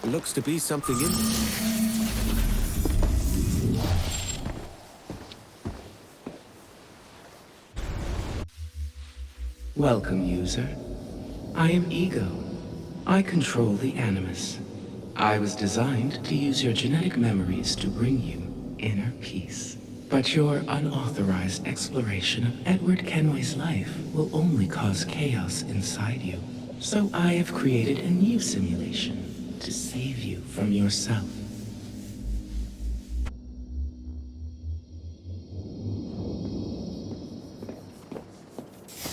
Looks to be something in there. Welcome, user. I am Ego. I control the Animus. I was designed to use your genetic memories to bring you inner peace. But your unauthorized exploration of Edward Kenway's life will only cause chaos inside you. So I have created a new simulation to save you from yourself.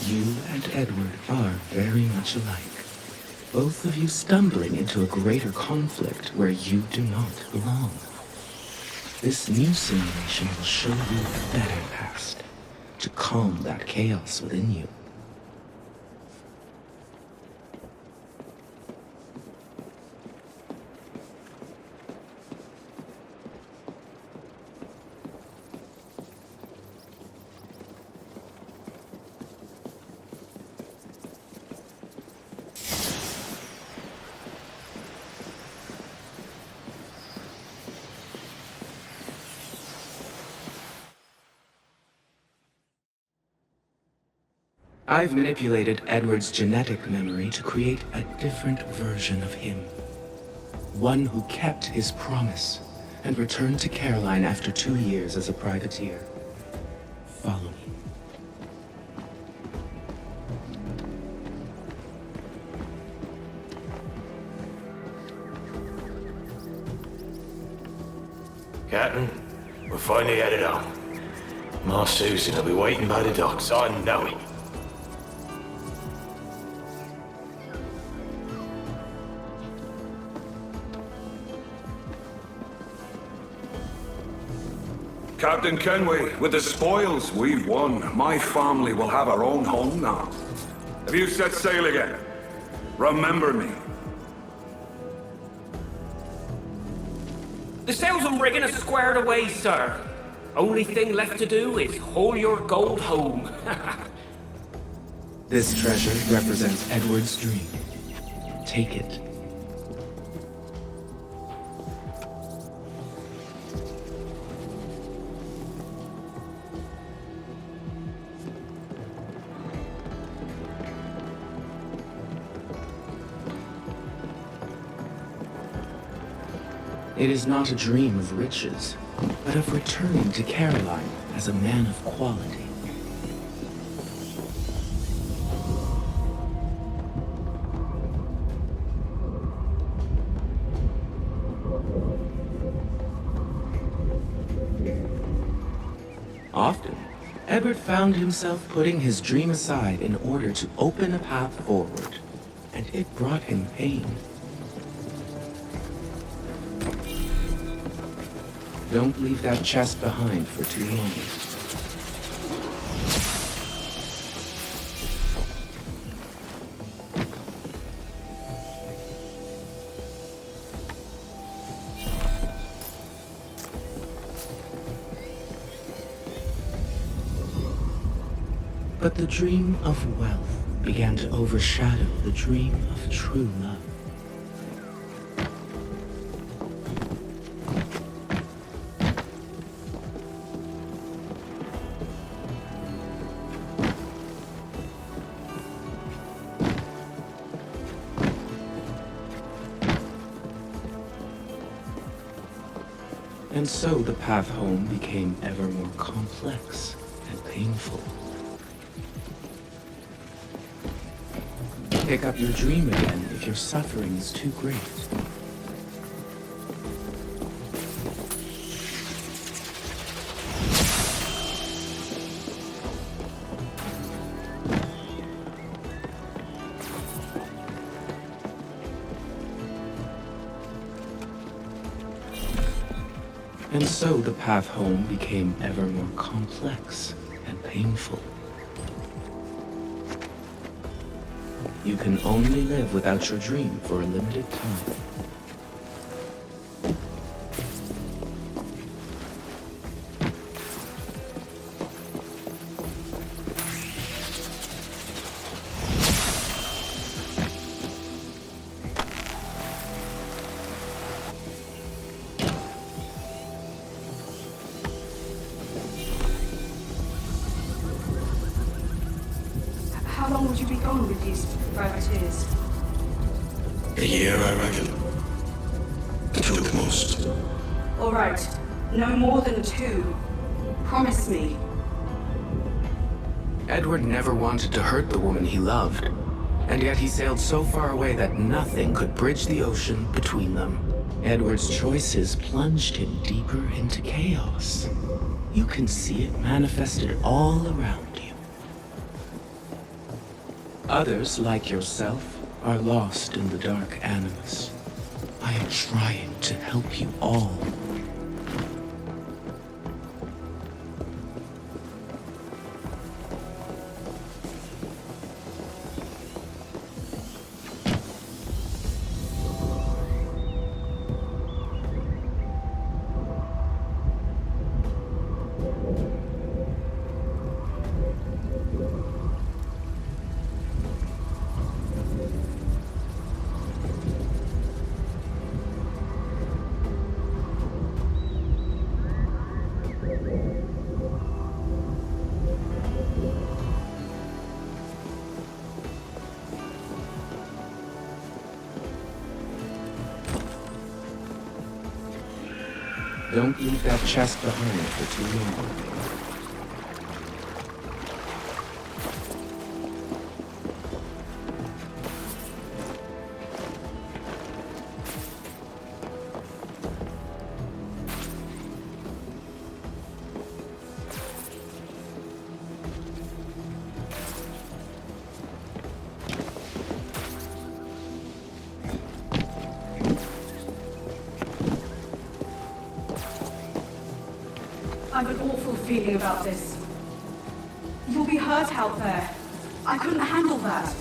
You and Edward are very much alike. Both of you stumbling into a greater conflict where you do not belong. This new simulation will show you a better past, to calm that chaos within you. I've manipulated Edward's genetic memory to create a different version of him. One who kept his promise and returned to Caroline after 2 years as a privateer. Follow me. Captain, we're finally headed home. Ma Susan will be waiting by the docks, I know it. Captain Kenway, with the spoils we've won, my family will have our own home now. Have you set sail again? Remember me. The sails and rigging are squared away, sir. Only thing left to do is haul your gold home. This treasure represents Edward's dream. Take it. It is not a dream of riches, but of returning to Caroline as a man of quality. Often, Edward found himself putting his dream aside in order to open a path forward, and it brought him pain. Don't leave that chest behind for too long. But the dream of wealth began to overshadow the dream of true love. And so the path home became ever more complex and painful. Pick up your dream again if your suffering is too great. And so the path home became ever more complex and painful. You can only live without your dream for a limited time. How long would you be gone with these privateers? A year, I reckon. 2 at the most. All right. No more than 2. Promise me. Edward never wanted to hurt the woman he loved, and yet he sailed so far away that nothing could bridge the ocean between them. Edward's choices plunged him deeper into chaos. You can see it manifested all around you. Others, like yourself, are lost in the dark animus. I am trying to help you all. Don't leave that chest behind for too long. I've an awful feeling about this. You'll be hurt out there. I couldn't handle that.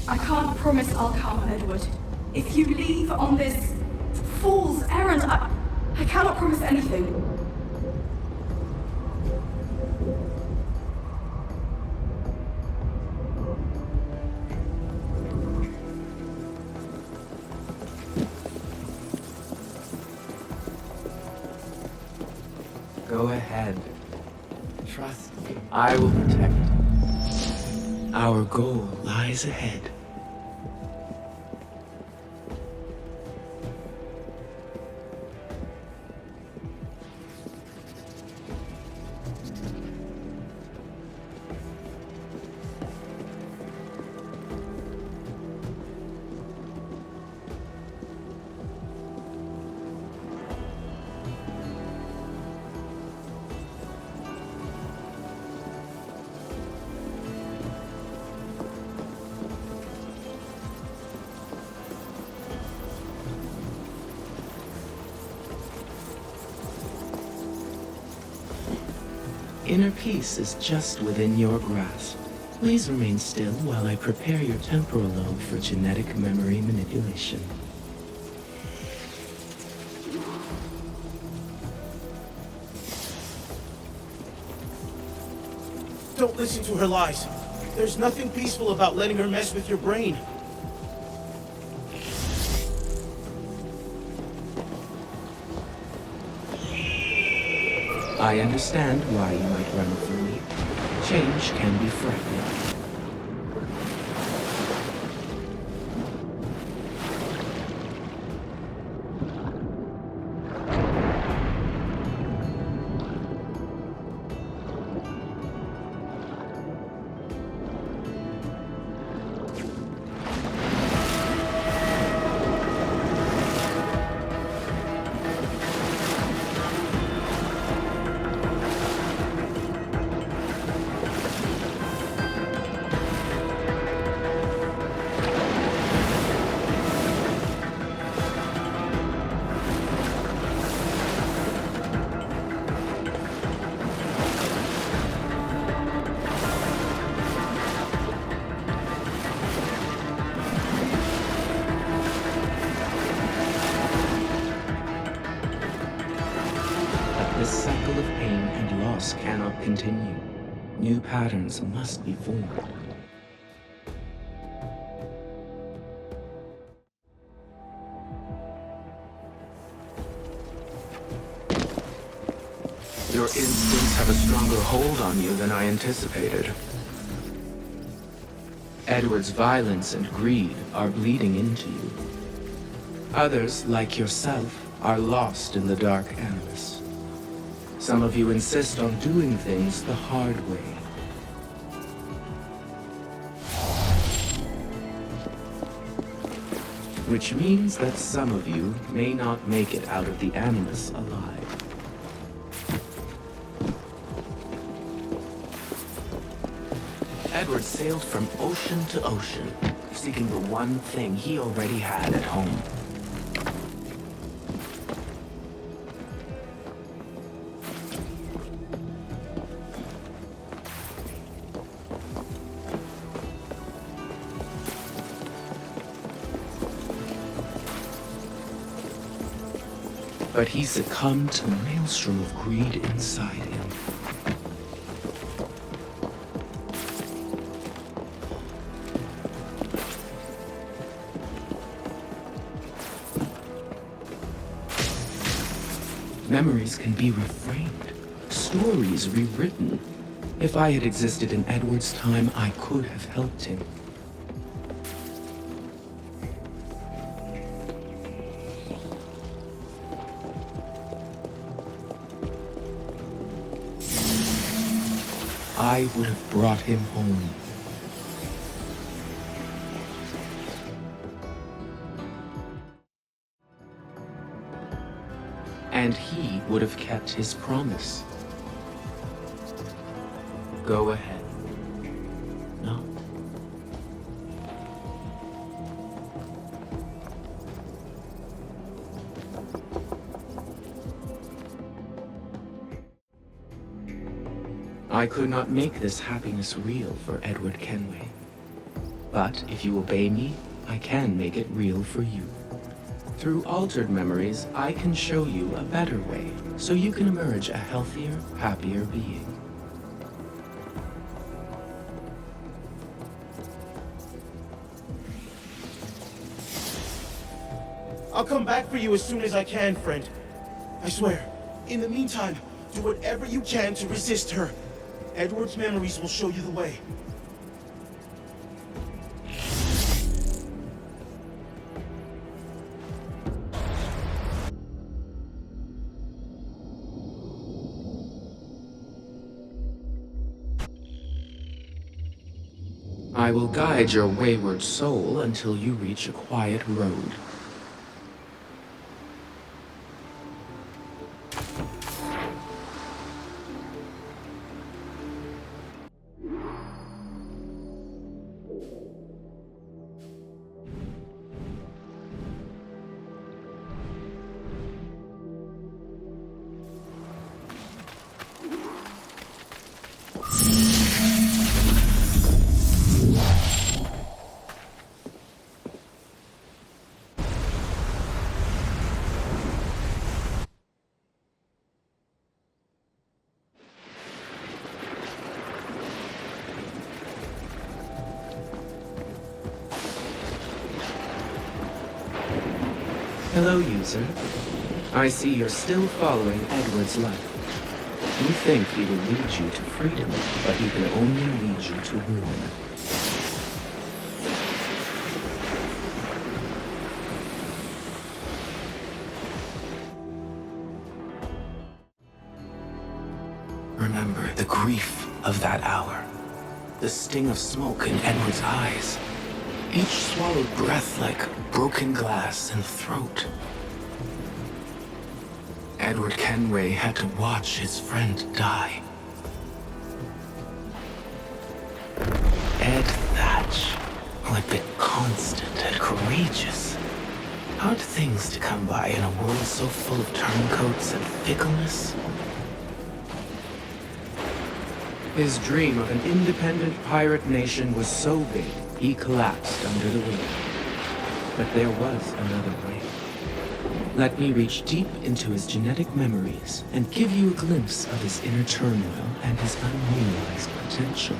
I can't promise I'll come, Edward. If you leave on this fool's errand, I cannot promise anything. Go ahead. Trust me. I will protect you. Our goal lies ahead. Inner peace is just within your grasp. Please remain still while I prepare your temporal lobe for genetic memory manipulation. Don't listen to her lies. There's nothing peaceful about letting her mess with your brain. I understand why you might run from me. Change can be frightening. new patterns must be formed. Your instincts have a stronger hold on you than I anticipated. Edward's violence and greed are bleeding into you. Others, like yourself, are lost in the dark animus. Some of you insist on doing things the hard way. Which means that some of you may not make it out of the animus alive. Edward sailed from ocean to ocean, seeking the one thing he already had at home. But he succumbed to the maelstrom of greed inside him. Memories can be reframed, stories rewritten. If I had existed in Edward's time, I could have helped him. I would have brought him home. And he would have kept his promise. Go ahead. No? I could not make this happiness real for Edward Kenway. But if you obey me, I can make it real for you. Through altered memories, I can show you a better way, so you can emerge a healthier, happier being. I'll come back for you as soon as I can, friend. I swear. In the meantime, do whatever you can to resist her. Edward's memories will show you the way. I will guide your wayward soul until you reach a quiet road. Hello, user. I see you're still following Edward's life. You think he will lead you to freedom, but he can only lead you to ruin. Remember the grief of that hour. The sting of smoke in Edward's eyes. Each swallowed breath like broken glass in the throat. Edward Kenway had to watch his friend die. Ed Thatch, who had been constant and courageous. Hard things to come by in a world so full of turncoats and fickleness. His dream of an independent pirate nation was so big, he collapsed under the weight. But there was another way. Let me reach deep into his genetic memories and give you a glimpse of his inner turmoil and his unrealized potential. potential.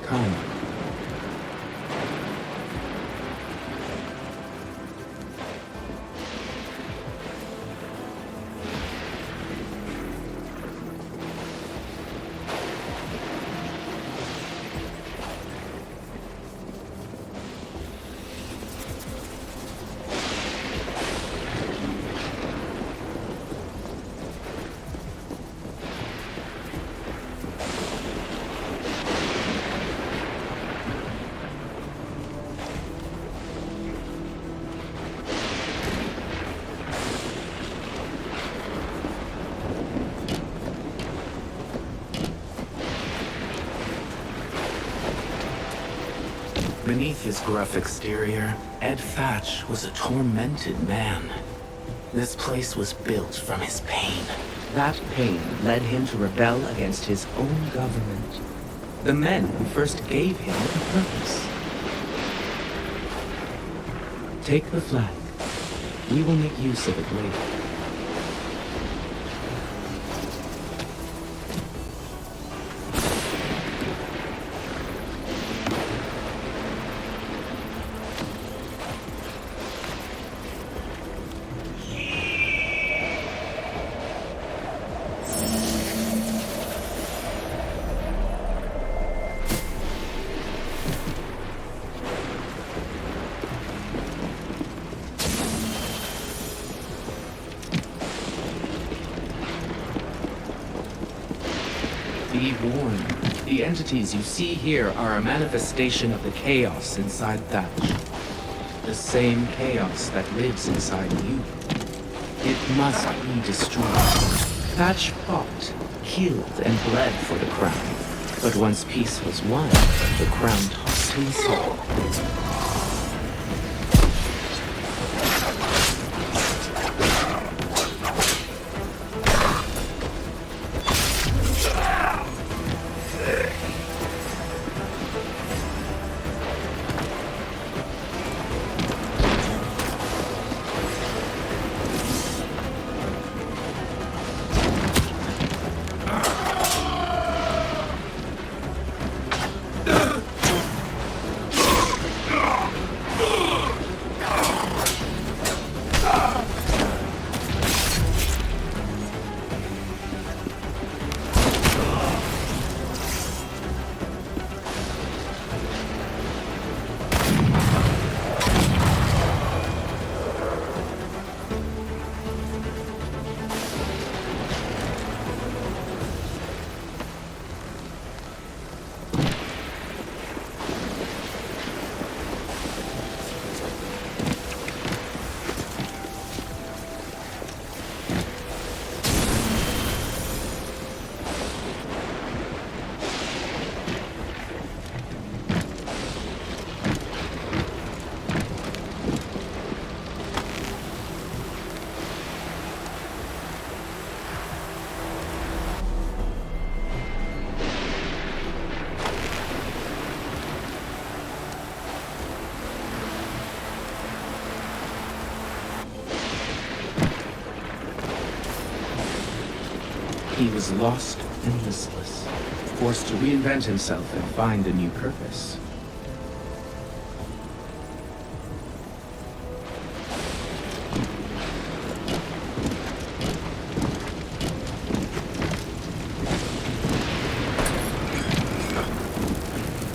Come. Beneath his gruff exterior, Ed Thatch was a tormented man. This place was built from his pain. That pain led him to rebel against his own government. The men who first gave him a purpose. Take the flag. We will make use of it later. Be warned. The entities you see here are a manifestation of the chaos inside Thatch. The same chaos that lives inside you. It must be destroyed. Thatch fought, killed, and bled for the crown. But once peace was won, the crown tossed him soul. He was lost and listless, forced to reinvent himself and find a new purpose.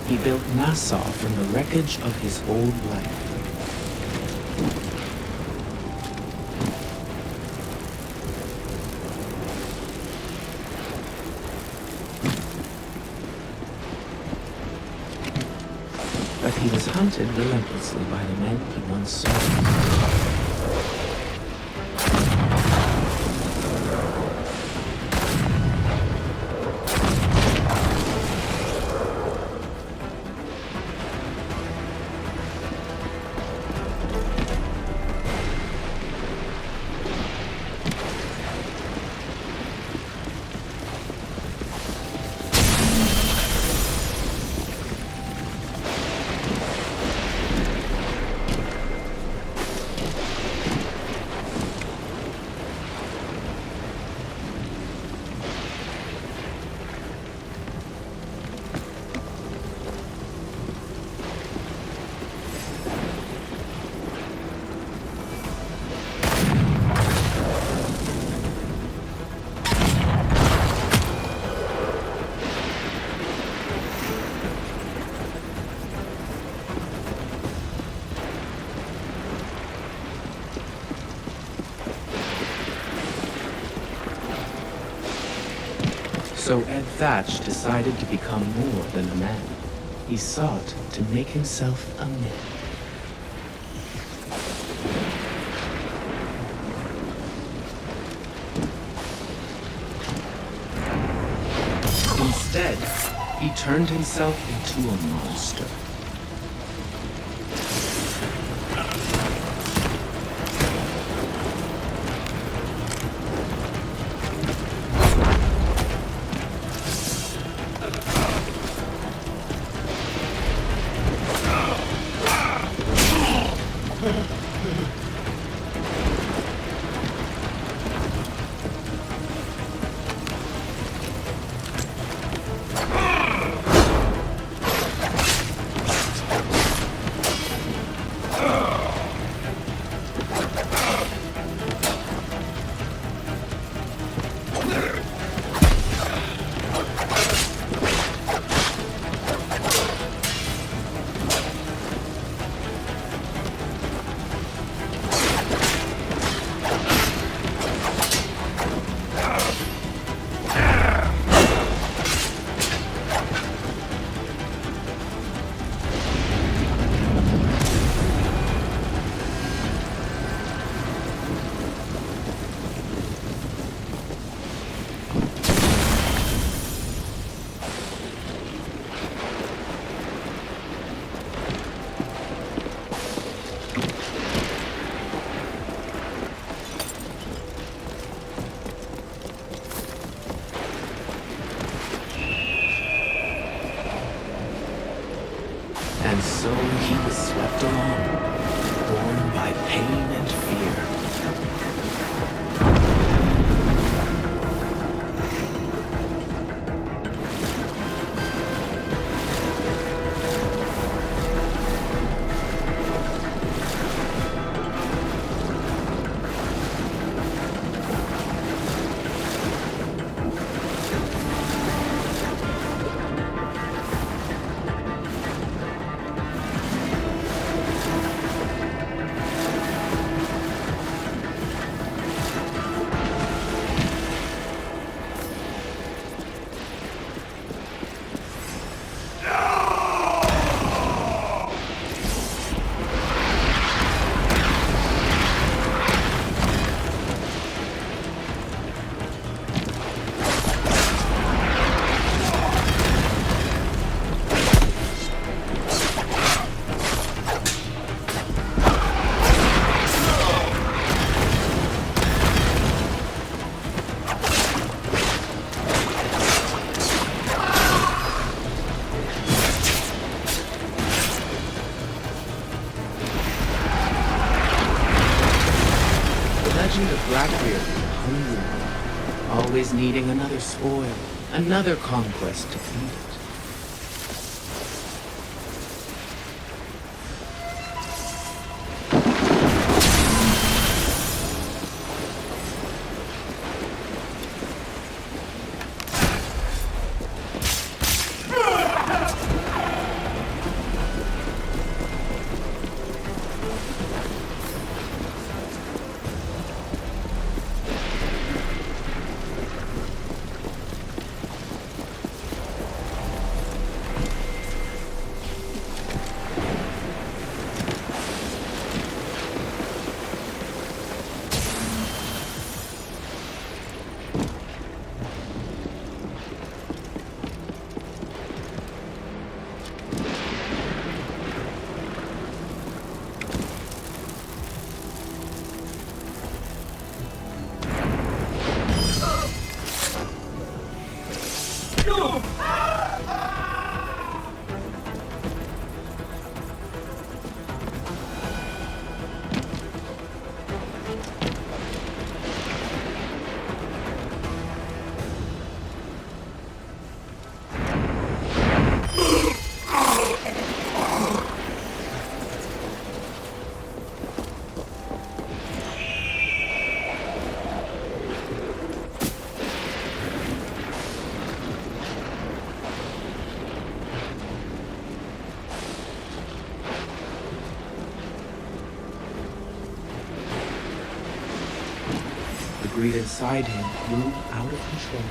He built Nassau from the wreckage of his old life. But he was hunted relentlessly by the men he once served. So Ed Thatch decided to become more than a man. He sought to make himself a myth. Instead, he turned himself into a monster. And so he was swept along, borne by pain and fear. Always needing another spoil, another conquest to feed it. The greed inside him grew out of control.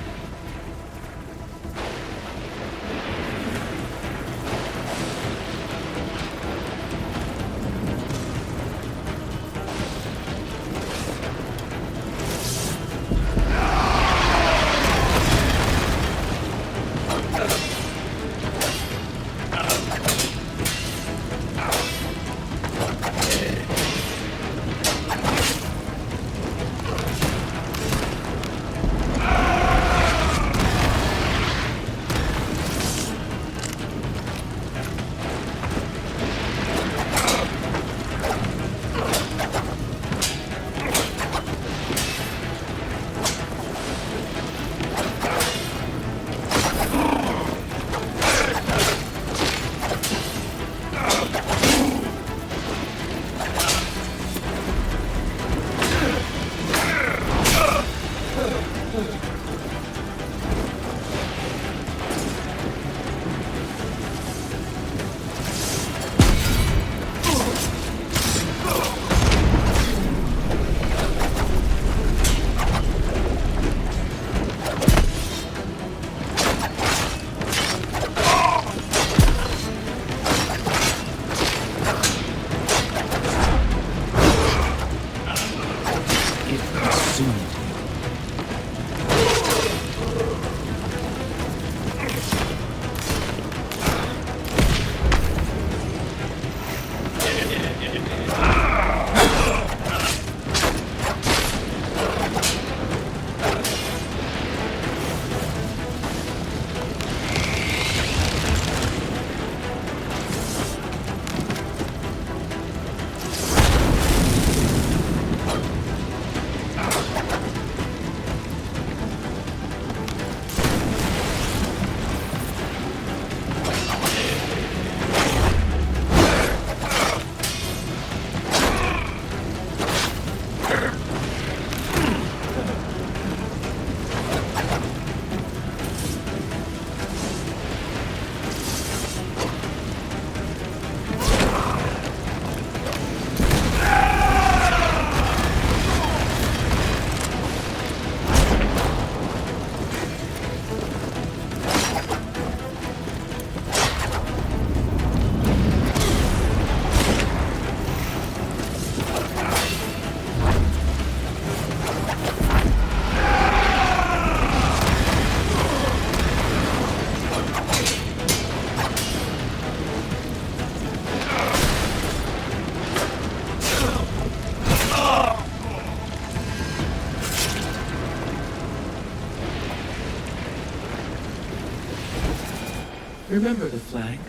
Remember the flag?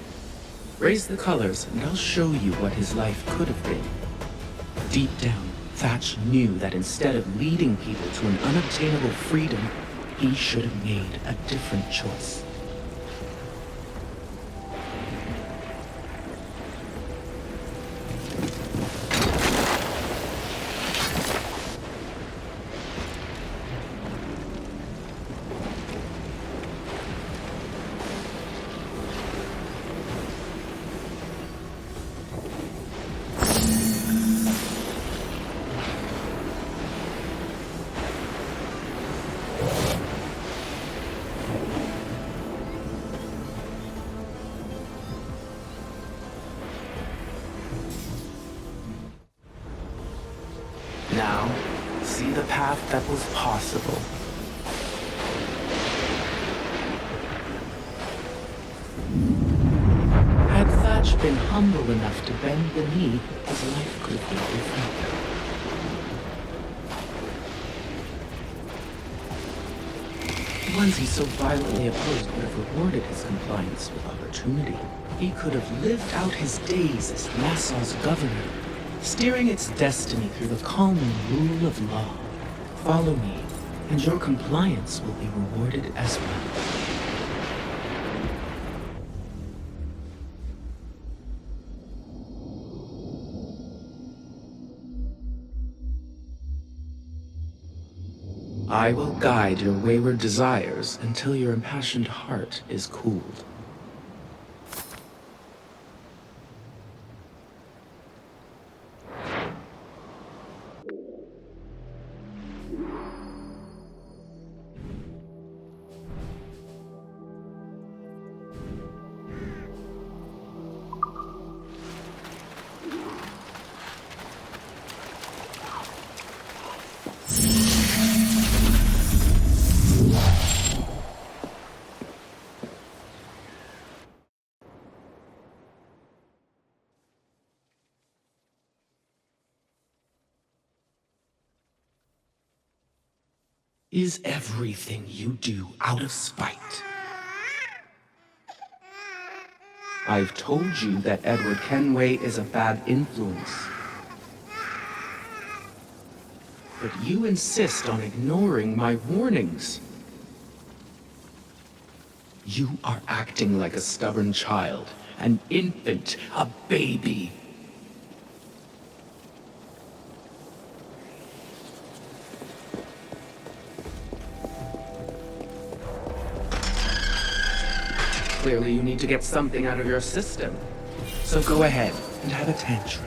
Raise the colors and I'll show you what his life could have been. Deep down, Thatch knew that instead of leading people to an unobtainable freedom, he should have made a different choice. Now, see the path that was possible. Had Thatch been humble enough to bend the knee, his life could have been different. The ones he so violently opposed would have rewarded his compliance with opportunity. He could have lived out his days as Nassau's governor, steering its destiny through the calming rule of law. Follow me, and your compliance will be rewarded as well. I will guide your wayward desires until your impassioned heart is cooled. Is everything you do out of spite? I've told you that Edward Kenway is a bad influence. But you insist on ignoring my warnings. You are acting like a stubborn child, an infant, a baby. Clearly you need to get something out of your system. So go ahead and have a tantrum.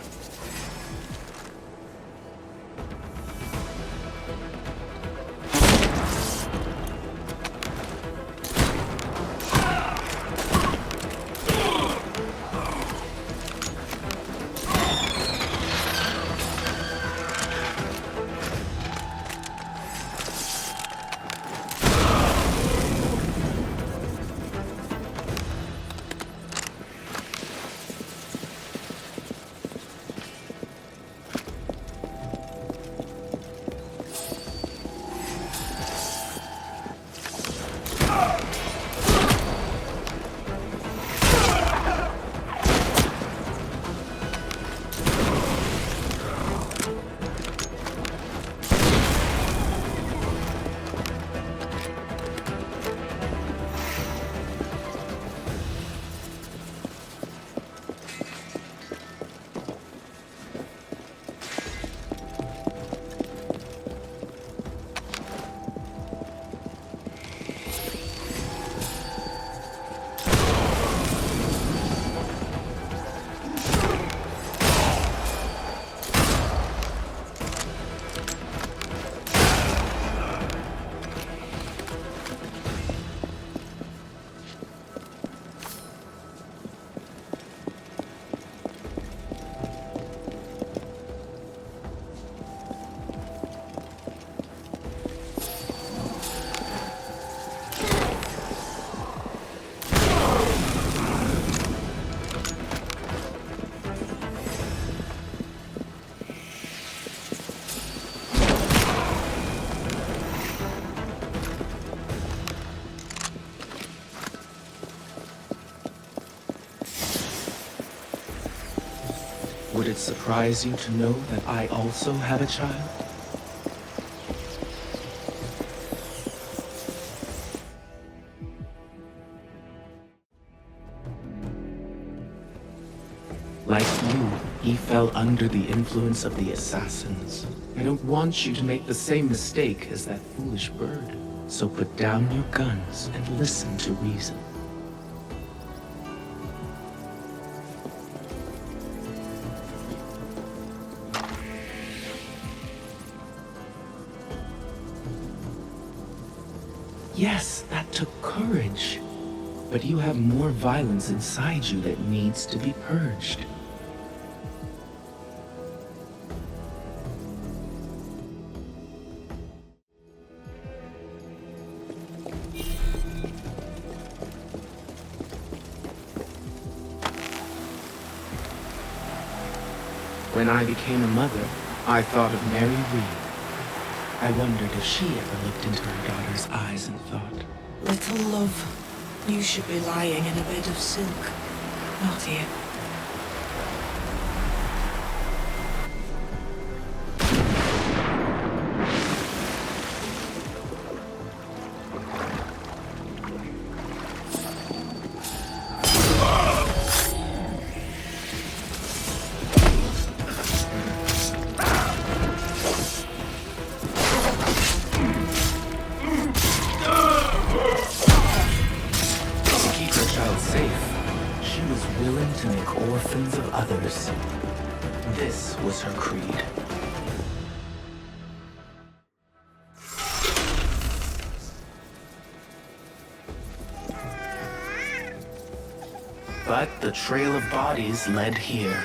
Would it surprise you to know that I also have a child? Like you, he fell under the influence of the assassins. I don't want you to make the same mistake as that foolish bird. So put down your guns and listen to reason. Yes, that took courage. But you have more violence inside you that needs to be purged. When I became a mother, I thought of Mary Reed. I wondered if she ever looked into her daughter's eyes and thought, Little love, you should be lying in a bed of silk, not here. This was her creed. But the trail of bodies led here.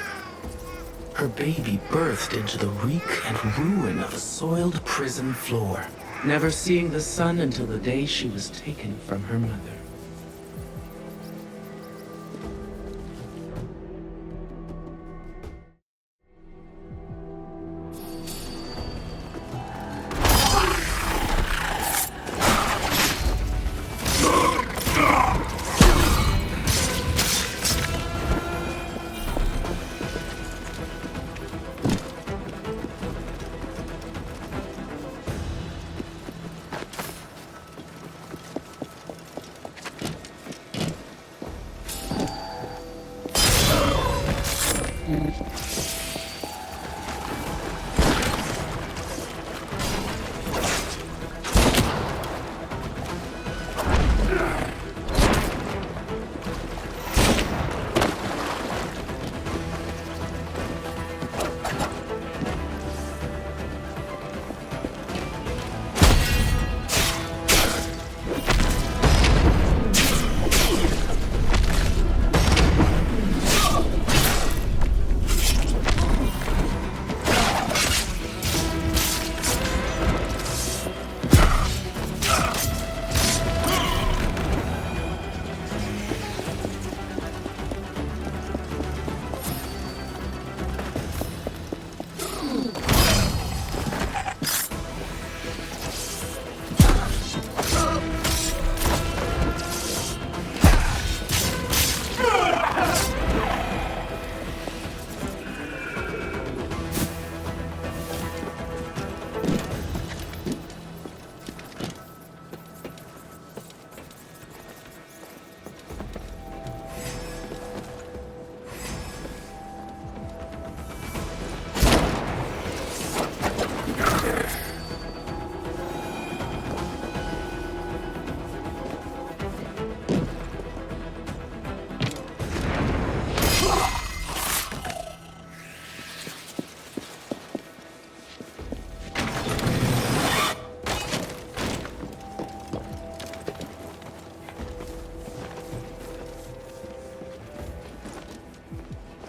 Her baby birthed into the reek and ruin of a soiled prison floor, never seeing the sun until the day she was taken from her mother.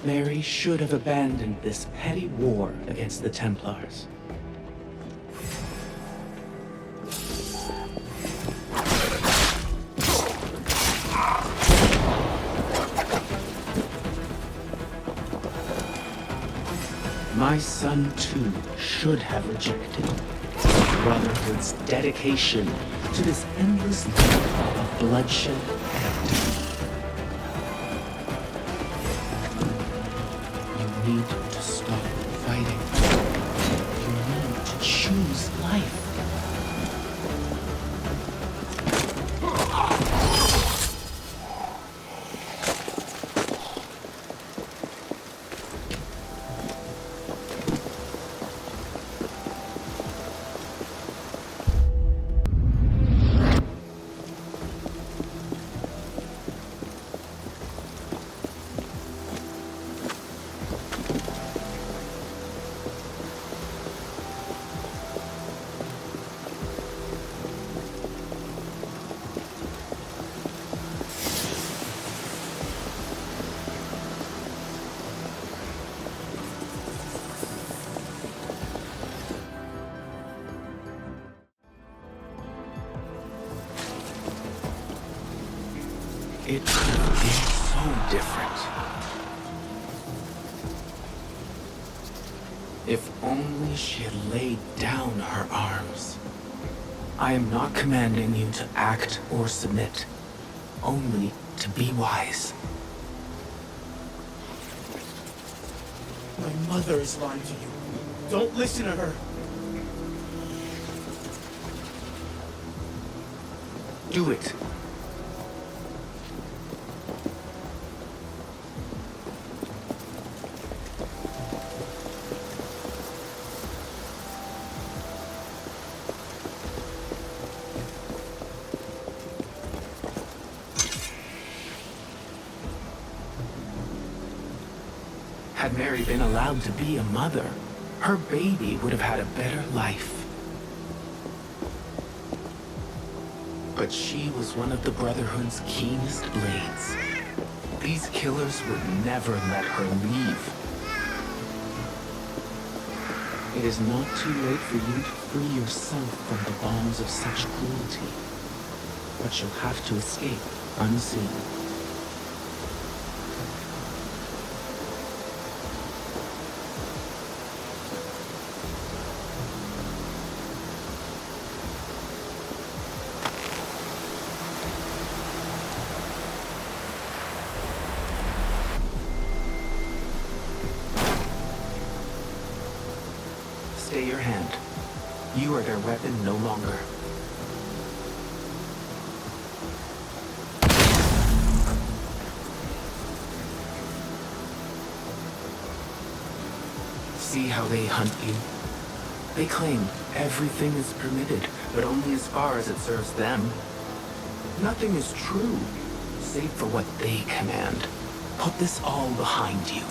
Mary should have abandoned this petty war against the Templars. My son, too, should have rejected the Brotherhood's dedication to this endless life of bloodshed and death. You need to It could have been so different. If only she had laid down her arms. I am not commanding you to act or submit, only to be wise. My mother is lying to you. Don't listen to her. Do it. Had Mary been allowed to be a mother, her baby would have had a better life. But she was one of the Brotherhood's keenest blades. These killers would never let her leave. It is not too late for you to free yourself from the bonds of such cruelty. But you'll have to escape unseen. Stay your hand. You are their weapon no longer. See how they hunt you? They claim everything is permitted, but only as far as it serves them. Nothing is true, save for what they command. Put this all behind you.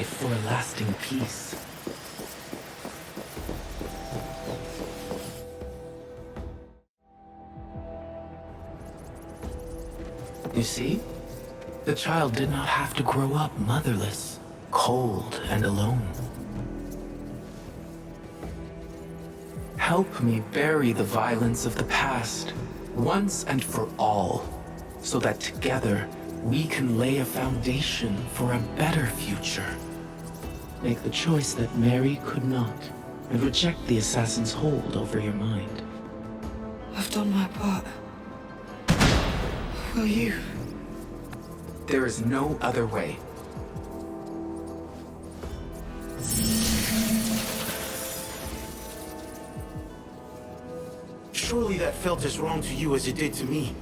strive for a lasting peace. You see? The child did not have to grow up motherless, cold, and alone. Help me bury the violence of the past, once and for all, so that together we can lay a foundation for a better future. Make the choice that Mary could not, and reject the assassin's hold over your mind. I've done my part. Will you? There is no other way. Surely that felt as wrong to you as it did to me.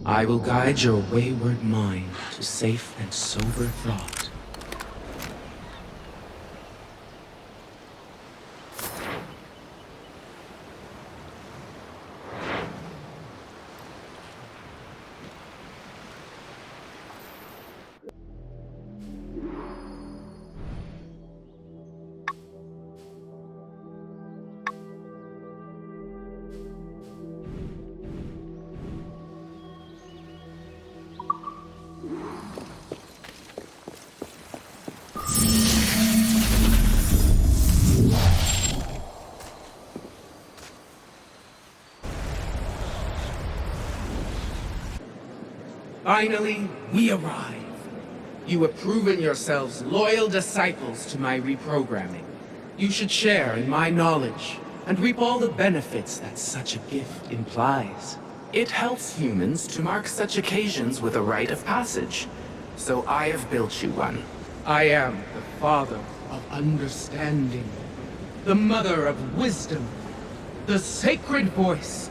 I will guide your wayward mind to safe and sober thought. Finally, we arrive. You have proven yourselves loyal disciples to my reprogramming. You should share in my knowledge and reap all the benefits that such a gift implies. It helps humans to mark such occasions with a rite of passage, so I have built you one. I am the father of understanding, the mother of wisdom, the sacred voice.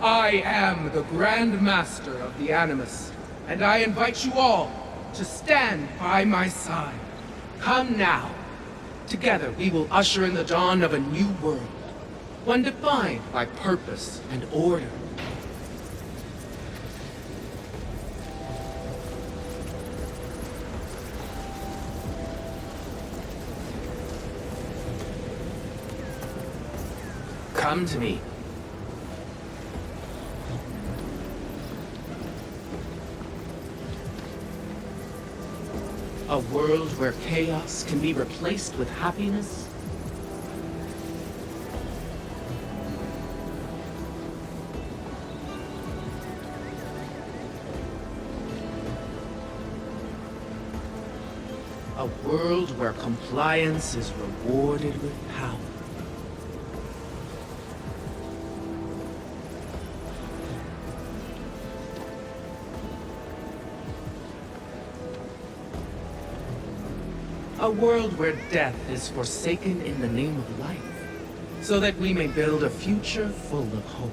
I am the Grand Master of the Animus, and I invite you all to stand by my side. Come now. Together we will usher in the dawn of a new world, one defined by purpose and order. Come to me. A world where chaos can be replaced with happiness? A world where compliance is rewarded with power. A world where death is forsaken in the name of life, so that we may build a future full of hope.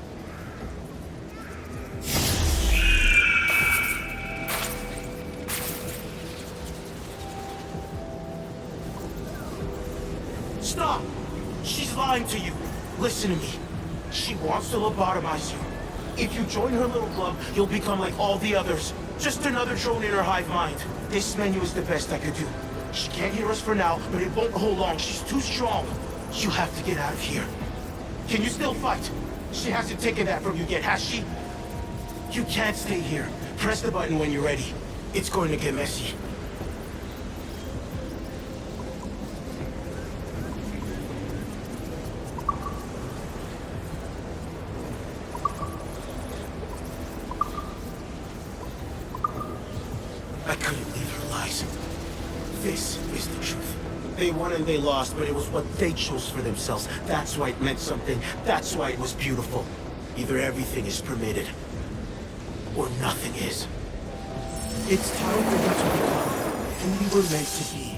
Stop! She's lying to you. Listen to me. She wants to lobotomize you. If you join her little club, you'll become like all the others. Just another drone in her hive mind. This menu is the best I could do. She can't hear us for now, but it won't hold long. She's too strong. You have to get out of here. Can you still fight? She hasn't taken that from you yet, has she? You can't stay here. Press the button when you're ready. It's going to get messy. I couldn't believe her lies. This is the truth. They won and they lost, but it was what they chose for themselves. That's why it meant something. That's why it was beautiful. Either everything is permitted, or nothing is. It's time for you to become who you were meant to be.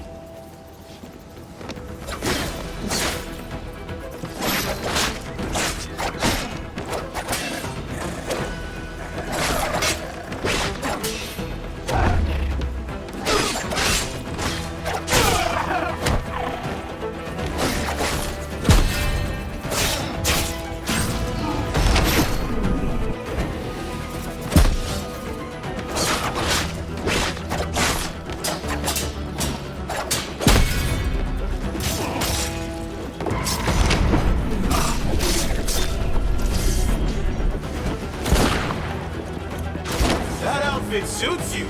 it suits you.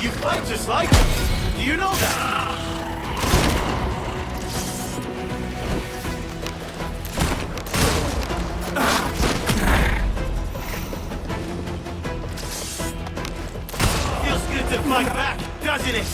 You fight just like him. Do you know that? Feels good to fight back, doesn't it?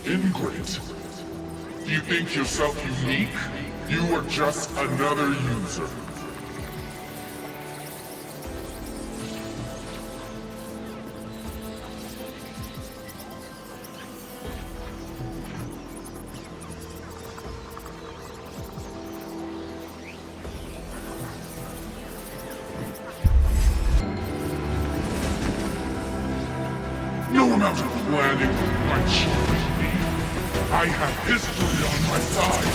Ingrate. You think yourself unique? You are just another user. No amount of planning might change me. I have history on my side.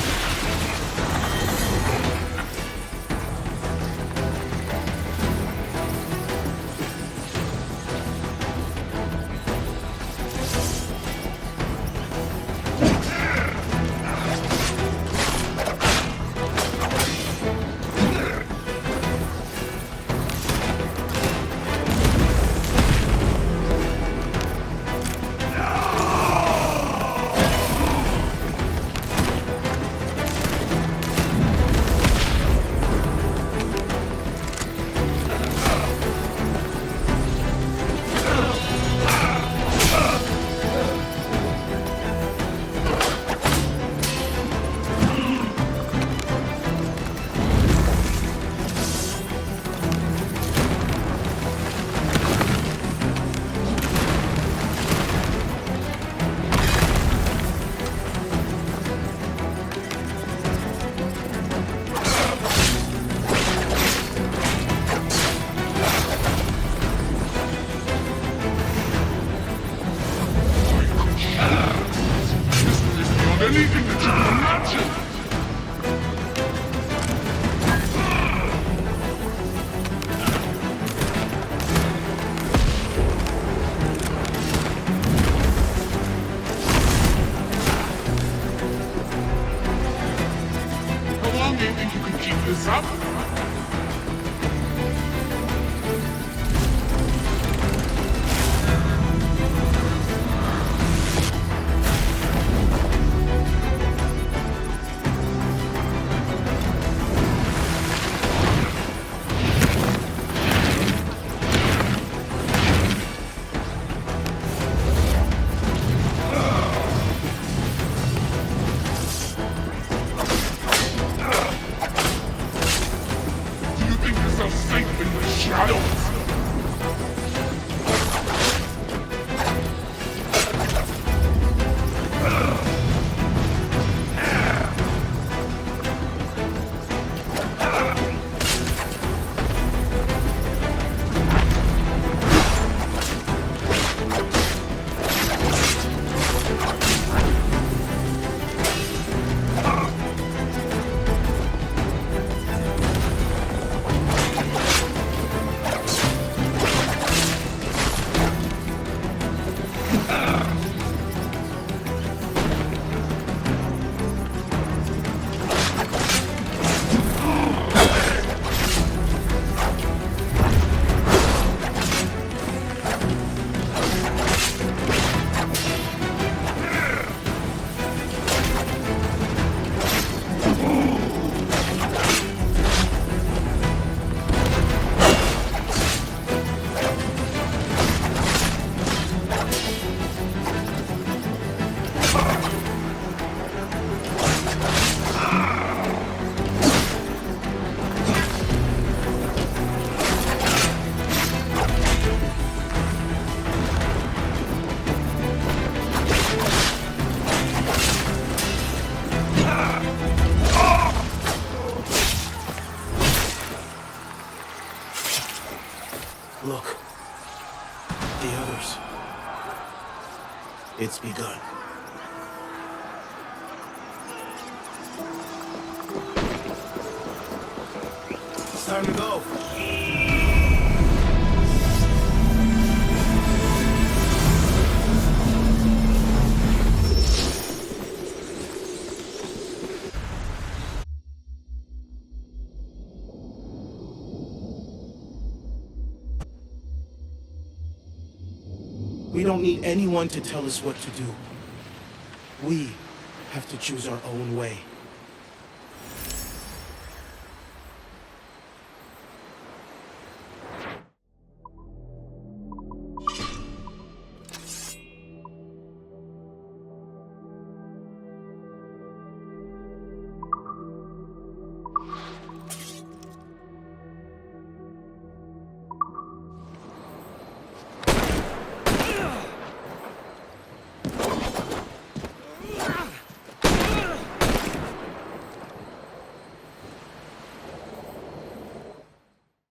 Anything that you can imagine! How long do you think you can keep this up? Look. The others. It's begun. It's time to go. We don't need anyone to tell us what to do. We have to choose our own way.